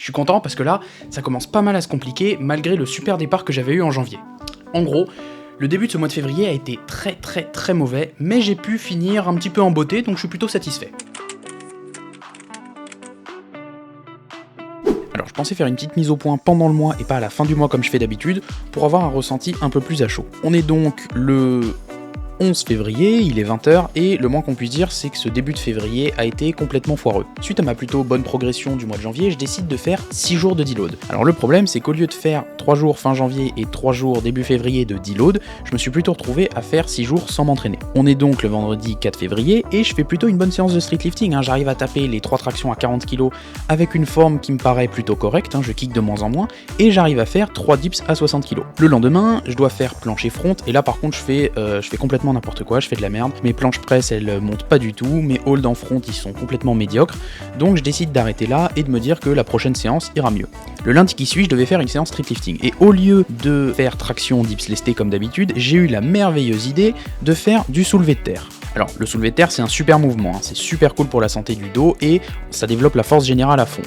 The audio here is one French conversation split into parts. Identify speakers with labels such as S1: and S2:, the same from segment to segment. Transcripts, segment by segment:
S1: Je suis content parce que là, ça commence pas mal à se compliquer malgré le super départ que j'avais eu en janvier. En gros, le début de ce mois de février a été très mauvais, mais j'ai pu finir un petit peu en beauté, donc je suis plutôt satisfait. Alors je pensais faire une petite mise au point pendant le mois et pas à la fin du mois comme je fais d'habitude, pour avoir un ressenti un peu plus à chaud. On est donc le 11 février, il est 20h, et le moins qu'on puisse dire, c'est que ce début de février a été complètement foireux. Suite à ma plutôt bonne progression du mois de janvier, je décide de faire 6 jours de deload. Alors le problème, c'est qu'au lieu de faire 3 jours fin janvier et 3 jours début février de deload, je me suis plutôt retrouvé à faire 6 jours sans m'entraîner. On est donc le vendredi 4 février, et je fais plutôt une bonne séance de street lifting, j'arrive à taper les 3 tractions à 40 kg avec une forme qui me paraît plutôt correcte, je kick de moins en moins, et j'arrive à faire 3 dips à 60 kg. Le lendemain, je dois faire plancher front, et là par contre je fais complètement n'importe quoi, je fais de la merde. Mes planches presse elles montent pas du tout, mes holds en front ils sont complètement médiocres, donc je décide d'arrêter là et de me dire que la prochaine séance ira mieux. Le lundi qui suit, je devais faire une séance street lifting, et au lieu de faire traction dips lestés comme d'habitude, j'ai eu la merveilleuse idée de faire du soulevé de terre. Alors le soulevé de terre c'est un super mouvement, c'est super cool pour la santé du dos et ça développe la force générale à fond.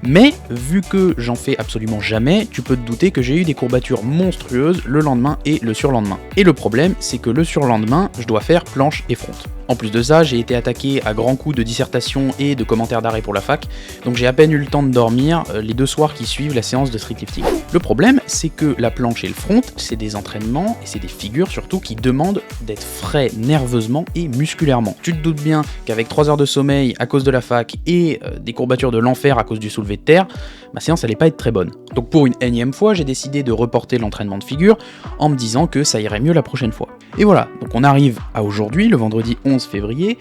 S1: Mais, vu que j'en fais absolument jamais, tu peux te douter que j'ai eu des courbatures monstrueuses le lendemain et le surlendemain. Et le problème, c'est que le surlendemain, je dois faire planche et front. En plus de ça, j'ai été attaqué à grands coups de dissertation et de commentaires d'arrêt pour la fac, donc j'ai à peine eu le temps de dormir les 2 soirs qui suivent la séance de street lifting. Le problème, c'est que la planche et le front, c'est des entraînements, et c'est des figures surtout, qui demandent d'être frais nerveusement et musculairement. Tu te doutes bien qu'avec 3 heures de sommeil à cause de la fac et des courbatures de l'enfer à cause du soulevé de terre, ma séance allait pas être très bonne. Donc pour une énième fois, j'ai décidé de reporter l'entraînement de figure en me disant que ça irait mieux la prochaine fois. Et voilà, donc on arrive à aujourd'hui, le vendredi 11 février,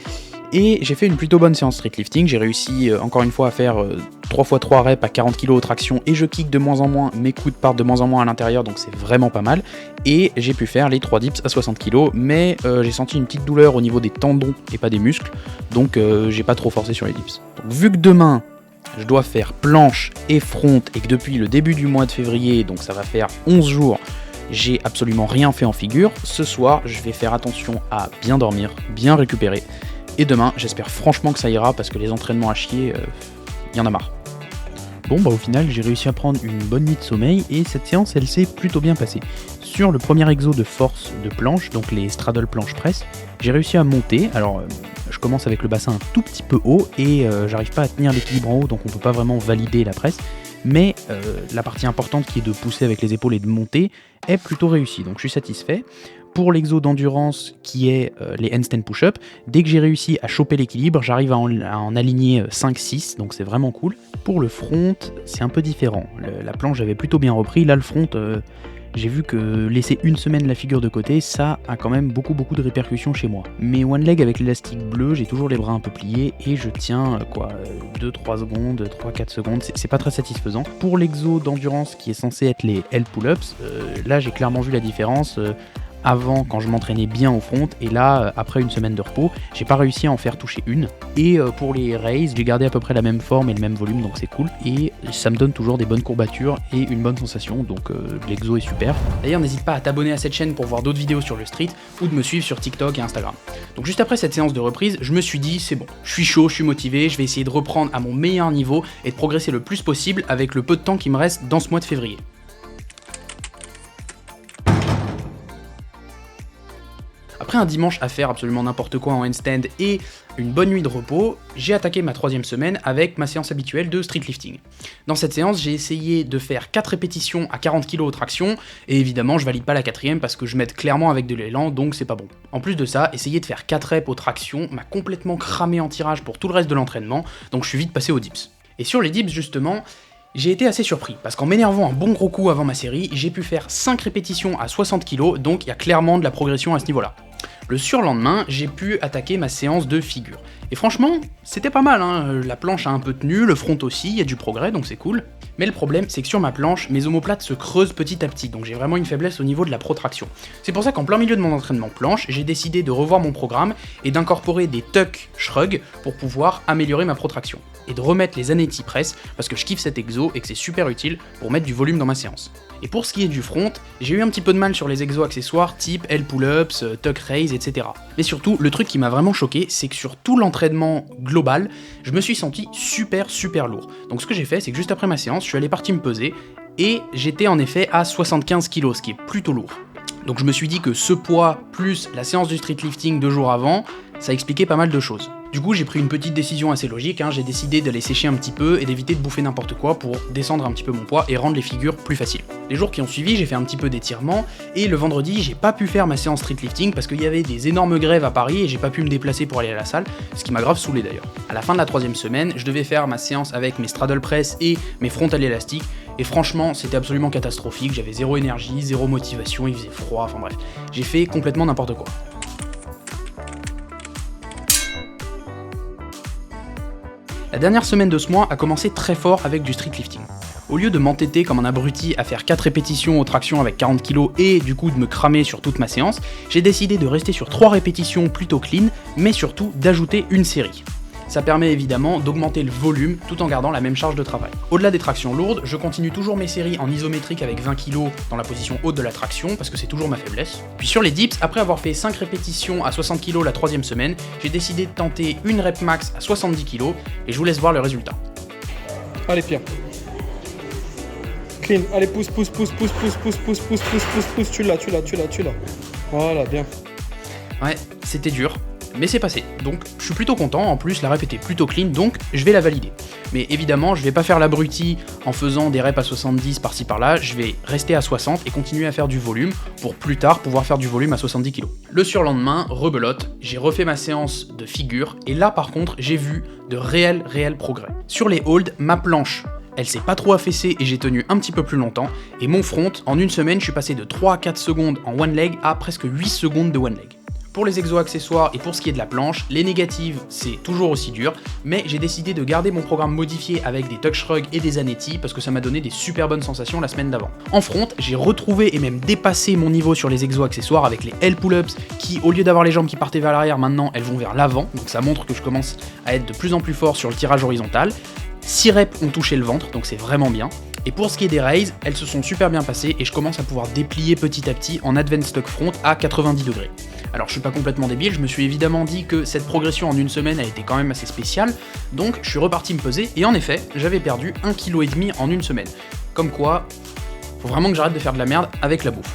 S1: et j'ai fait une plutôt bonne séance street lifting. J'ai réussi encore une fois à faire 3 x 3 reps à 40 kg aux tractions, et je kick de moins en moins, mes coudes partent de moins en moins à l'intérieur, donc c'est vraiment pas mal. Et j'ai pu faire les 3 dips à 60 kg, mais j'ai senti une petite douleur au niveau des tendons et pas des muscles, donc j'ai pas trop forcé sur les dips. Donc vu que demain, je dois faire planche et front, et que depuis le début du mois de février, donc ça va faire 11 jours, j'ai absolument rien fait en figure, ce soir je vais faire attention à bien dormir, bien récupérer, et demain j'espère franchement que ça ira parce que les entraînements à chier, y en a marre. Bon au final j'ai réussi à prendre une bonne nuit de sommeil et cette séance elle s'est plutôt bien passée. Sur le premier exo de force de planche, donc les straddle planche press, j'ai réussi à monter. Alors je commence avec le bassin un tout petit peu haut et j'arrive pas à tenir l'équilibre en haut, donc on peut pas vraiment valider la presse, mais la partie importante qui est de pousser avec les épaules et de monter est plutôt réussie, donc je suis satisfait. Pour l'exo d'endurance qui est les handstand push-up, dès que j'ai réussi à choper l'équilibre, j'arrive à en aligner 5-6, donc c'est vraiment cool. Pour le front, c'est un peu différent. La planche j'avais plutôt bien repris, là le front, j'ai vu que laisser une semaine la figure de côté, ça a quand même beaucoup de répercussions chez moi. Mes one leg avec l'élastique bleu, j'ai toujours les bras un peu pliés et je tiens 2-3 secondes, 3-4 secondes, c'est pas très satisfaisant. Pour l'exo d'endurance qui est censé être les L pull-ups, là j'ai clairement vu la différence. Avant quand je m'entraînais bien au front, et là après une semaine de repos j'ai pas réussi à en faire toucher une, et pour les raises j'ai gardé à peu près la même forme et le même volume, donc c'est cool, et ça me donne toujours des bonnes courbatures et une bonne sensation, donc l'exo est super. D'ailleurs n'hésite pas à t'abonner à cette chaîne pour voir d'autres vidéos sur le street, ou de me suivre sur TikTok et Instagram. Donc juste après cette séance de reprise, je me suis dit c'est bon, je suis chaud, je suis motivé, je vais essayer de reprendre à mon meilleur niveau et de progresser le plus possible avec le peu de temps qui me reste dans ce mois de février. Après un dimanche à faire absolument n'importe quoi en handstand et une bonne nuit de repos, j'ai attaqué ma 3e semaine avec ma séance habituelle de street lifting. Dans cette séance, j'ai essayé de faire 4 répétitions à 40 kg aux tractions, et évidemment je valide pas la 4e parce que je m'aide clairement avec de l'élan, donc c'est pas bon. En plus de ça, essayer de faire 4 reps aux tractions m'a complètement cramé en tirage pour tout le reste de l'entraînement, donc je suis vite passé aux dips. Et sur les dips justement, j'ai été assez surpris, parce qu'en m'énervant un bon gros coup avant ma série, j'ai pu faire 5 répétitions à 60 kg, donc il y a clairement de la progression à ce niveau-là. Le surlendemain, j'ai pu attaquer ma séance de figure. Et franchement, c'était pas mal, la planche a un peu tenu, le front aussi, il y a du progrès, donc c'est cool. Mais le problème, c'est que sur ma planche, mes omoplates se creusent petit à petit, donc j'ai vraiment une faiblesse au niveau de la protraction. C'est pour ça qu'en plein milieu de mon entraînement planche, j'ai décidé de revoir mon programme et d'incorporer des tuck shrug pour pouvoir améliorer ma protraction. Et de remettre les Aneti press, parce que je kiffe cet exo et que c'est super utile pour mettre du volume dans ma séance. Et pour ce qui est du front, j'ai eu un petit peu de mal sur les exos accessoires type L pull-ups, tuck raise, etc. Mais surtout, le truc qui m'a vraiment choqué, c'est que sur tout l'entraînement, l'entraînement global, je me suis senti super lourd. Donc ce que j'ai fait, c'est que juste après ma séance, je suis allé partir me peser, et j'étais en effet à 75 kg, ce qui est plutôt lourd. Donc je me suis dit que ce poids, plus la séance du street lifting 2 jours avant, ça expliquait pas mal de choses. Du coup, j'ai pris une petite décision assez logique, j'ai décidé d'aller sécher un petit peu et d'éviter de bouffer n'importe quoi pour descendre un petit peu mon poids et rendre les figures plus faciles. Les jours qui ont suivi, j'ai fait un petit peu d'étirement, et le vendredi, j'ai pas pu faire ma séance street lifting parce qu'il y avait des énormes grèves à Paris et j'ai pas pu me déplacer pour aller à la salle, ce qui m'a grave saoulé d'ailleurs. À la fin de la 3e semaine, je devais faire ma séance avec mes straddle press et mes frontales élastiques, et franchement, c'était absolument catastrophique, j'avais zéro énergie, zéro motivation, il faisait froid, enfin bref, j'ai fait complètement n'importe quoi. La dernière semaine de ce mois a commencé très fort avec du street lifting. Au lieu de m'entêter comme un abruti à faire 4 répétitions aux tractions avec 40 kg et du coup de me cramer sur toute ma séance, j'ai décidé de rester sur 3 répétitions plutôt clean, mais surtout d'ajouter une série. Ça permet évidemment d'augmenter le volume tout en gardant la même charge de travail. Au-delà des tractions lourdes, je continue toujours mes séries en isométrique avec 20 kg dans la position haute de la traction parce que c'est toujours ma faiblesse. Puis sur les dips, après avoir fait 5 répétitions à 60 kg la 3e semaine, j'ai décidé de tenter une rep max à 70 kg et je vous laisse voir le résultat.
S2: Allez Pierre. Clean, allez pousse, tu l'as. Voilà, bien.
S1: Ouais, c'était dur. Mais c'est passé, donc je suis plutôt content, en plus la rep était plutôt clean, donc je vais la valider. Mais évidemment, je vais pas faire l'abruti en faisant des reps à 70 par-ci par-là, je vais rester à 60 et continuer à faire du volume, pour plus tard pouvoir faire du volume à 70 kg. Le surlendemain, rebelote, j'ai refait ma séance de figure, et là par contre, j'ai vu de réels progrès. Sur les holds, ma planche, elle s'est pas trop affaissée et j'ai tenu un petit peu plus longtemps, et mon front, en une semaine, je suis passé de 3 à 4 secondes en one leg à presque 8 secondes de one leg. Pour les exos accessoires et pour ce qui est de la planche, les négatives c'est toujours aussi dur, mais j'ai décidé de garder mon programme modifié avec des tuck shrugs et des anétis parce que ça m'a donné des super bonnes sensations la semaine d'avant. En front, j'ai retrouvé et même dépassé mon niveau sur les exos accessoires avec les L pull-ups qui, au lieu d'avoir les jambes qui partaient vers l'arrière, maintenant elles vont vers l'avant, donc ça montre que je commence à être de plus en plus fort sur le tirage horizontal. 6 reps ont touché le ventre, donc c'est vraiment bien. Et pour ce qui est des raises, elles se sont super bien passées et je commence à pouvoir déplier petit à petit en advanced tuck front à 90 degrés. Alors je suis pas complètement débile, je me suis évidemment dit que cette progression en une semaine a été quand même assez spéciale, donc je suis reparti me peser et en effet, j'avais perdu 1,5 kg en une semaine. Comme quoi, faut vraiment que j'arrête de faire de la merde avec la bouffe.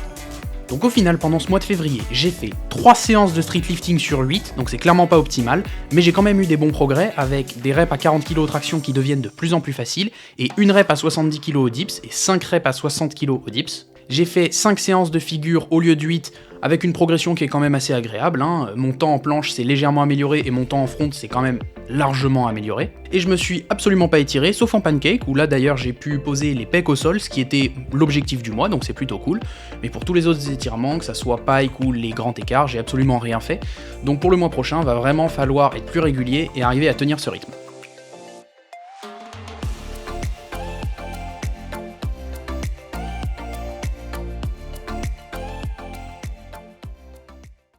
S1: Donc au final, pendant ce mois de février, j'ai fait 3 séances de street lifting sur 8, donc c'est clairement pas optimal, mais j'ai quand même eu des bons progrès avec des reps à 40 kg aux tractions qui deviennent de plus en plus faciles, et une rep à 70 kg au dips, et 5 reps à 60 kg au dips. J'ai fait 5 séances de figure au lieu de 8, avec une progression qui est quand même assez agréable. Mon temps en planche s'est légèrement amélioré et mon temps en front s'est quand même largement amélioré. Et je me suis absolument pas étiré, sauf en pancake, où là d'ailleurs j'ai pu poser les pecs au sol, ce qui était l'objectif du mois, donc c'est plutôt cool. Mais pour tous les autres étirements, que ça soit pike ou les grands écarts, j'ai absolument rien fait. Donc pour le mois prochain, va vraiment falloir être plus régulier et arriver à tenir ce rythme.